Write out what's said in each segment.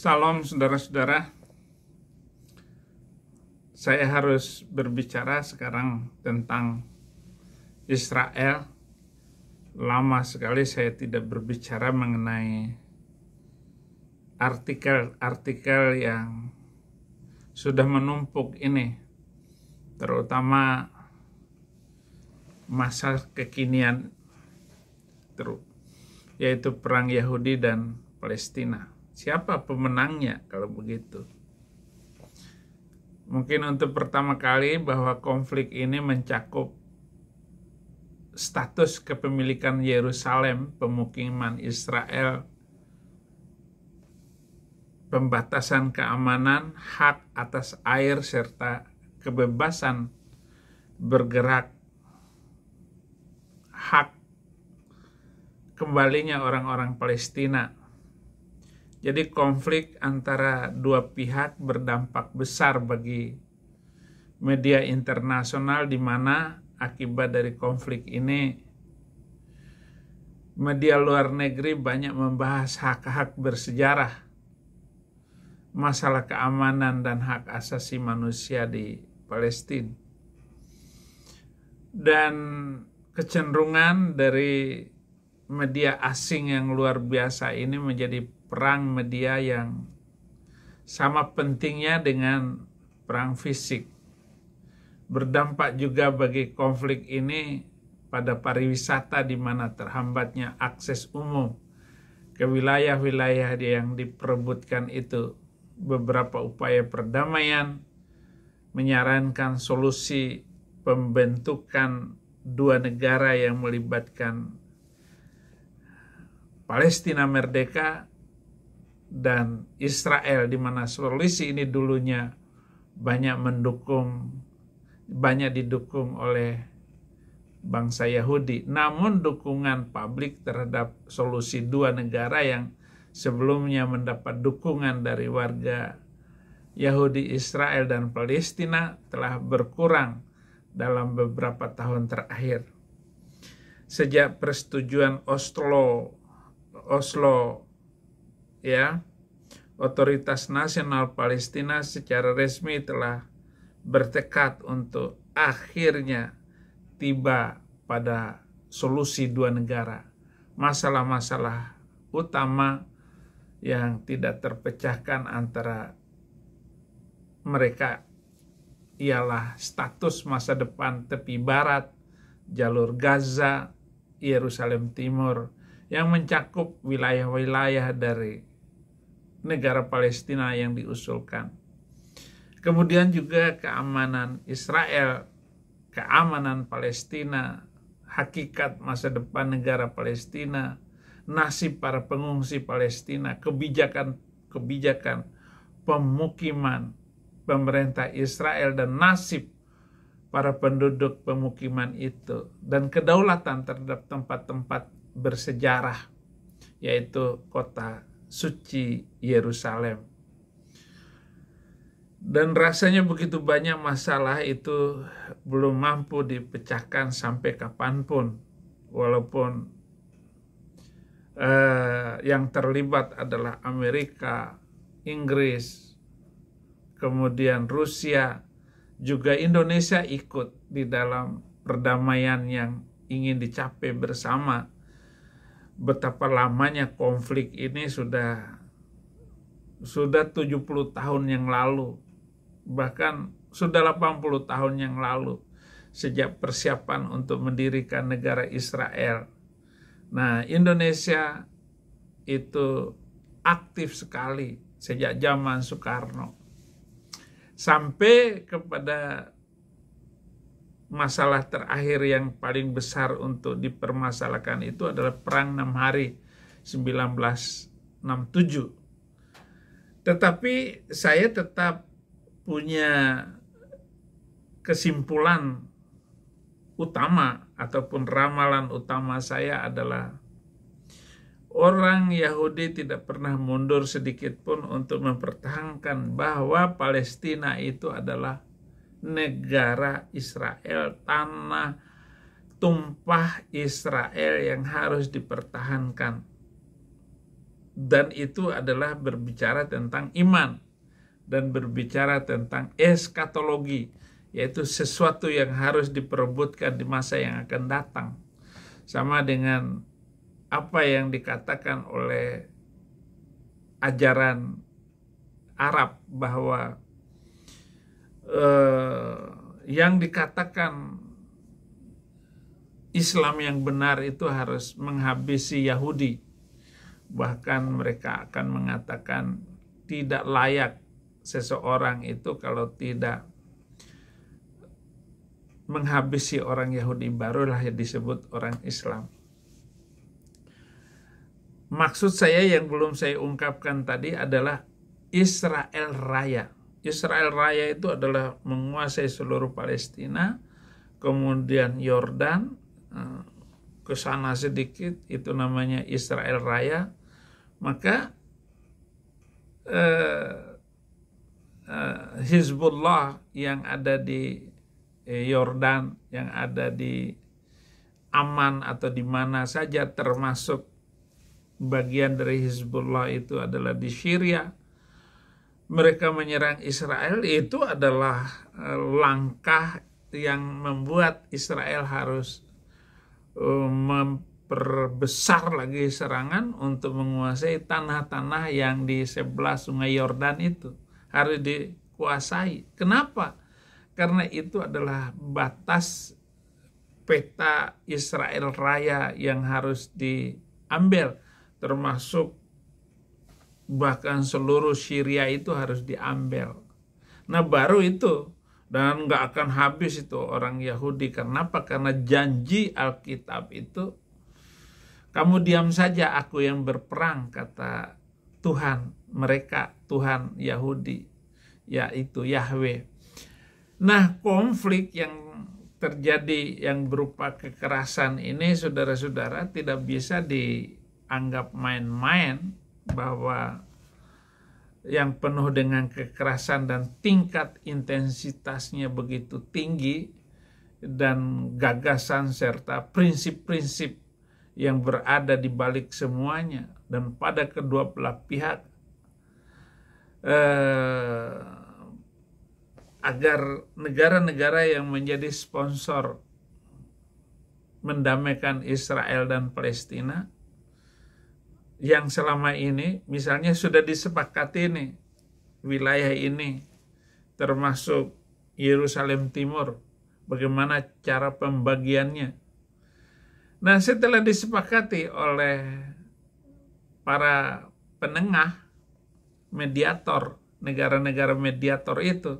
Salam saudara-saudara, saya harus berbicara sekarang tentang Israel. Lama sekali saya tidak berbicara mengenai artikel-artikel yang sudah menumpuk ini, terutama masa kekinian, yaitu perang Yahudi dan Palestina. Siapa pemenangnya kalau begitu? Mungkin untuk pertama kali bahwa konflik ini mencakup status kepemilikan Yerusalem, pemukiman Israel, pembatasan keamanan, hak atas air, serta kebebasan bergerak, hak kembalinya orang-orang Palestina. Jadi konflik antara dua pihak berdampak besar bagi media internasional, di mana akibat dari konflik ini media luar negeri banyak membahas hak-hak bersejarah, masalah keamanan dan hak asasi manusia di Palestina. Dan kecenderungan dari media asing yang luar biasa ini menjadi perang media yang sama pentingnya dengan perang fisik. Berdampak juga bagi konflik ini pada pariwisata, di mana terhambatnya akses umum ke wilayah-wilayah yang diperebutkan itu. Beberapa upaya perdamaian menyarankan solusi pembentukan dua negara yang melibatkan Palestina merdeka dan Israel, di mana solusi ini dulunya banyak didukung oleh bangsa Yahudi. Namun dukungan publik terhadap solusi dua negara yang sebelumnya mendapat dukungan dari warga Yahudi Israel dan Palestina telah berkurang dalam beberapa tahun terakhir. Sejak persetujuan Oslo, Otoritas Nasional Palestina secara resmi telah bertekad untuk akhirnya tiba pada solusi dua negara. Masalah-masalah utama yang tidak terpecahkan antara mereka ialah status masa depan tepi barat, jalur Gaza, Yerusalem Timur, yang mencakup wilayah-wilayah dari negara Palestina yang diusulkan. Kemudian juga keamanan Israel, keamanan Palestina, hakikat masa depan negara Palestina, nasib para pengungsi Palestina, kebijakan pemukiman pemerintah Israel, dan nasib para penduduk pemukiman itu, dan kedaulatan terhadap tempat-tempat bersejarah, yaitu kota suci Yerusalem. Dan rasanya begitu banyak masalah itu belum mampu dipecahkan sampai kapanpun, walaupun yang terlibat adalah Amerika, Inggris, kemudian Rusia, juga Indonesia ikut di dalam perdamaian yang ingin dicapai bersama. Betapa lamanya konflik ini sudah 70 tahun yang lalu, bahkan sudah 80 tahun yang lalu, sejak persiapan untuk mendirikan negara Israel. Nah, Indonesia itu aktif sekali sejak zaman Soekarno, sampai kepada masalah terakhir yang paling besar untuk dipermasalahkan itu adalah Perang 6 Hari 1967. Tetapi saya tetap punya kesimpulan utama ataupun ramalan utama saya adalah orang Yahudi tidak pernah mundur sedikit pun untuk mempertahankan bahwa Palestina itu adalah negara Israel, tanah tumpah Israel yang harus dipertahankan. Dan itu adalah berbicara tentang iman dan berbicara tentang eskatologi, yaitu sesuatu yang harus diperebutkan di masa yang akan datang. Sama dengan apa yang dikatakan oleh ajaran Arab bahwa yang dikatakan Islam yang benar itu harus menghabisi Yahudi. Bahkan mereka akan mengatakan tidak layak seseorang itu kalau tidak menghabisi orang Yahudi, barulah disebut orang Islam. Maksud saya yang belum saya ungkapkan tadi adalah Israel Raya. Israel Raya itu adalah menguasai seluruh Palestina, kemudian Yordan, ke sana sedikit, itu namanya Israel Raya. Maka Hizbullah yang ada di Yordan, yang ada di Aman atau di mana saja, termasuk bagian dari Hizbullah itu adalah di Syria. Mereka menyerang Israel, itu adalah langkah yang membuat Israel harus memperbesar lagi serangan untuk menguasai tanah-tanah yang di sebelah sungai Yordan itu. Harus dikuasai. Kenapa? Karena itu adalah batas peta Israel Raya yang harus diambil, termasuk bahkan seluruh Syria itu harus diambil. Nah baru itu, dan nggak akan habis itu orang Yahudi. Kenapa? Karena janji Alkitab itu, kamu diam saja, aku yang berperang, kata Tuhan mereka, Tuhan Yahudi, yaitu Yahweh. Nah, konflik yang terjadi yang berupa kekerasan ini, saudara-saudara, tidak bisa dianggap main-main, bahwa yang penuh dengan kekerasan dan tingkat intensitasnya begitu tinggi, dan gagasan serta prinsip-prinsip yang berada di balik semuanya, dan pada kedua belah pihak, agar negara-negara yang menjadi sponsor mendamaikan Israel dan Palestina, yang selama ini misalnya sudah disepakati nih, wilayah ini termasuk Yerusalem Timur, bagaimana cara pembagiannya. Nah, setelah disepakati oleh para penengah, mediator, negara-negara mediator itu,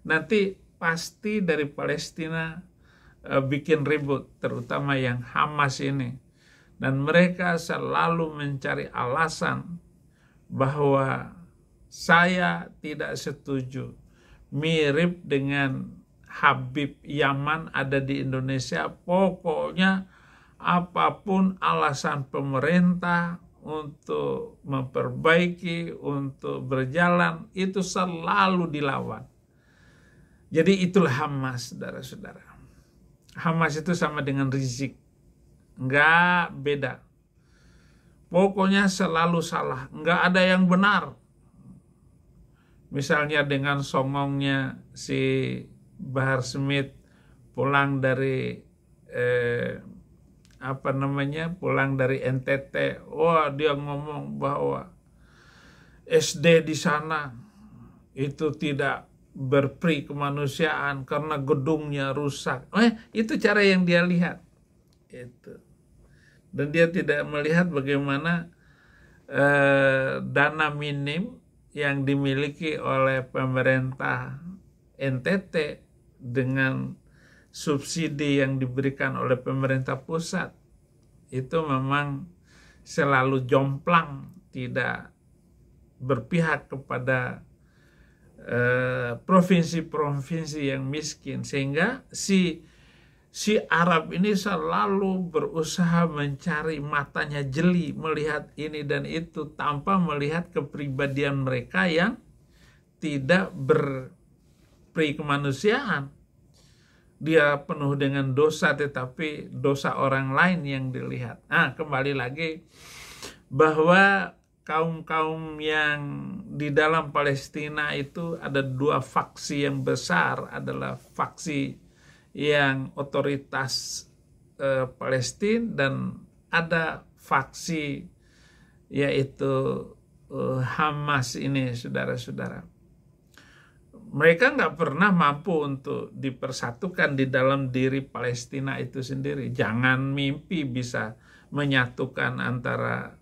nanti pasti dari Palestina bikin ribut, terutama yang Hamas ini. Dan mereka selalu mencari alasan bahwa saya tidak setuju. Mirip dengan Habib Yaman ada di Indonesia. Pokoknya apapun alasan pemerintah untuk memperbaiki, untuk berjalan, itu selalu dilawan. Jadi itulah Hamas, saudara-saudara. Hamas itu sama dengan Rizik. Enggak beda. Pokoknya selalu salah. Enggak ada yang benar. Misalnya dengan songongnya si Bahar Smith pulang dari pulang dari NTT. Wah, dia ngomong bahwa SD di sana itu tidak berperi kemanusiaan karena gedungnya rusak. Itu cara yang dia lihat. Itu. Dan dia tidak melihat bagaimana dana minim yang dimiliki oleh pemerintah NTT dengan subsidi yang diberikan oleh pemerintah pusat itu memang selalu jomplang, tidak berpihak kepada provinsi-provinsi yang miskin, sehingga si Arab ini selalu berusaha mencari, matanya jeli melihat ini dan itu tanpa melihat kepribadian mereka yang tidak berperi kemanusiaan. Dia penuh dengan dosa, tetapi dosa orang lain yang dilihat. Kembali lagi bahwa kaum-kaum yang di dalam Palestina itu ada dua faksi yang besar, adalah faksi yang otoritas Palestina dan ada faksi yaitu Hamas ini, saudara-saudara. Mereka nggak pernah mampu untuk dipersatukan di dalam diri Palestina itu sendiri. Jangan mimpi bisa menyatukan antara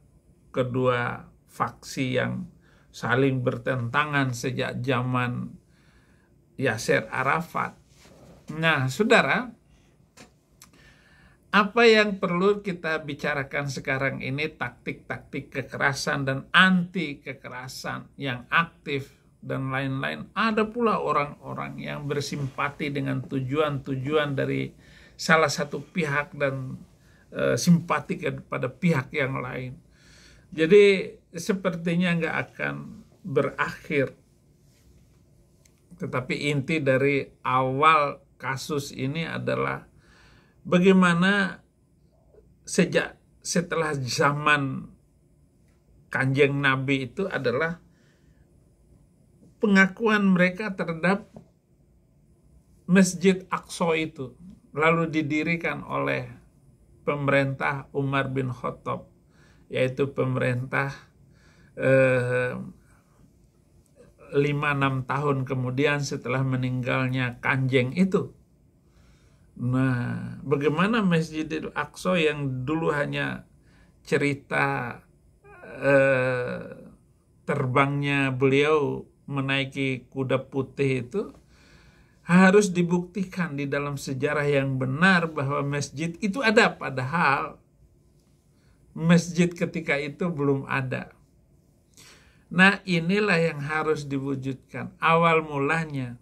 kedua faksi yang saling bertentangan sejak zaman Yasser Arafat. Nah, saudara, apa yang perlu kita bicarakan sekarang ini taktik-taktik kekerasan dan anti kekerasan yang aktif dan lain-lain. Ada pula orang-orang yang bersimpati dengan tujuan-tujuan dari salah satu pihak dan simpati kepada pihak yang lain. Jadi sepertinya nggak akan berakhir. Tetapi inti dari awal kasus ini adalah bagaimana setelah zaman Kanjeng Nabi itu adalah pengakuan mereka terhadap Masjid Aqsa itu lalu didirikan oleh pemerintah Umar bin Khattab, yaitu pemerintah 5-6 tahun kemudian setelah meninggalnya Kanjeng itu. Nah, bagaimana Masjidil Aqsa yang dulu hanya cerita terbangnya beliau menaiki kuda putih itu harus dibuktikan di dalam sejarah yang benar bahwa masjid itu ada, padahal masjid ketika itu belum ada. Nah, inilah yang harus diwujudkan awal mulanya.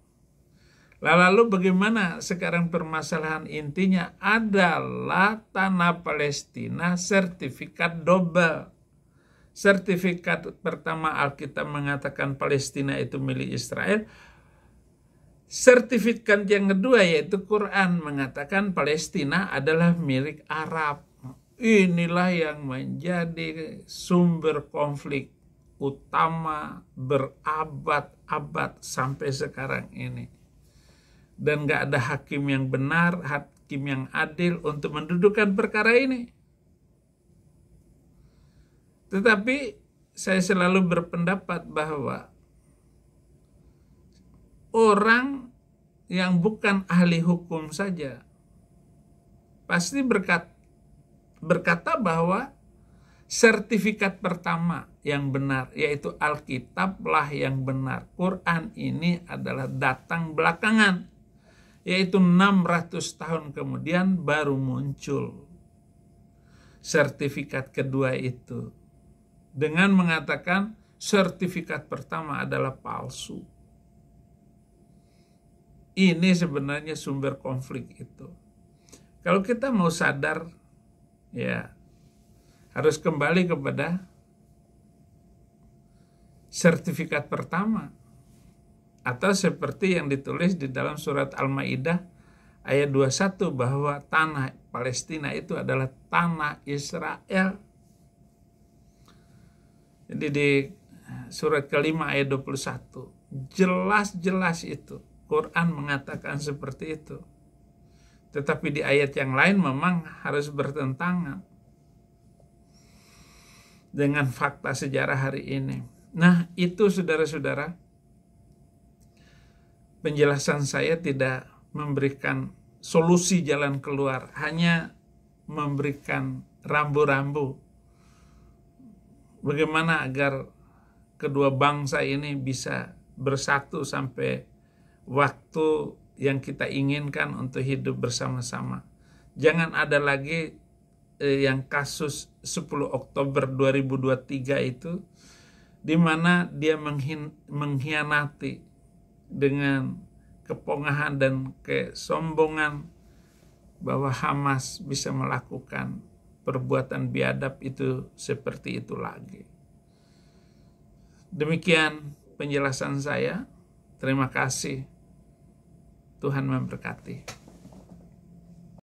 Lalu bagaimana sekarang permasalahan intinya adalah tanah Palestina sertifikat double. Sertifikat pertama Alkitab mengatakan Palestina itu milik Israel. Sertifikat yang kedua yaitu Quran mengatakan Palestina adalah milik Arab. Inilah yang menjadi sumber konflik utama berabad-abad sampai sekarang ini. Dan gak ada hakim yang benar, hakim yang adil untuk mendudukan perkara ini. Tetapi saya selalu berpendapat bahwa orang yang bukan ahli hukum saja pasti berkata bahwa sertifikat pertama yang benar, yaitu Alkitablah yang benar. Quran ini adalah datang belakangan, yaitu 600 tahun kemudian baru muncul sertifikat kedua itu, dengan mengatakan sertifikat pertama adalah palsu. Ini sebenarnya sumber konflik itu. Kalau kita mau sadar, ya harus kembali kepada sertifikat pertama. Atau seperti yang ditulis di dalam surat Al-Maidah ayat 21 bahwa tanah Palestina itu adalah tanah Israel. Jadi di surat kelima ayat 21 jelas-jelas itu Quran mengatakan seperti itu. Tetapi di ayat yang lain memang harus bertentangan dengan fakta sejarah hari ini. Nah, itu saudara-saudara, penjelasan saya tidak memberikan solusi jalan keluar, hanya memberikan rambu-rambu bagaimana agar kedua bangsa ini bisa bersatu sampai waktu yang kita inginkan untuk hidup bersama-sama. Jangan ada lagi yang kasus 10 Oktober 2023 itu, di mana dia mengkhianati dengan kepongahan dan kesombongan bahwa Hamas bisa melakukan perbuatan biadab itu seperti itu lagi. Demikian penjelasan saya. Terima kasih. Tuhan memberkati.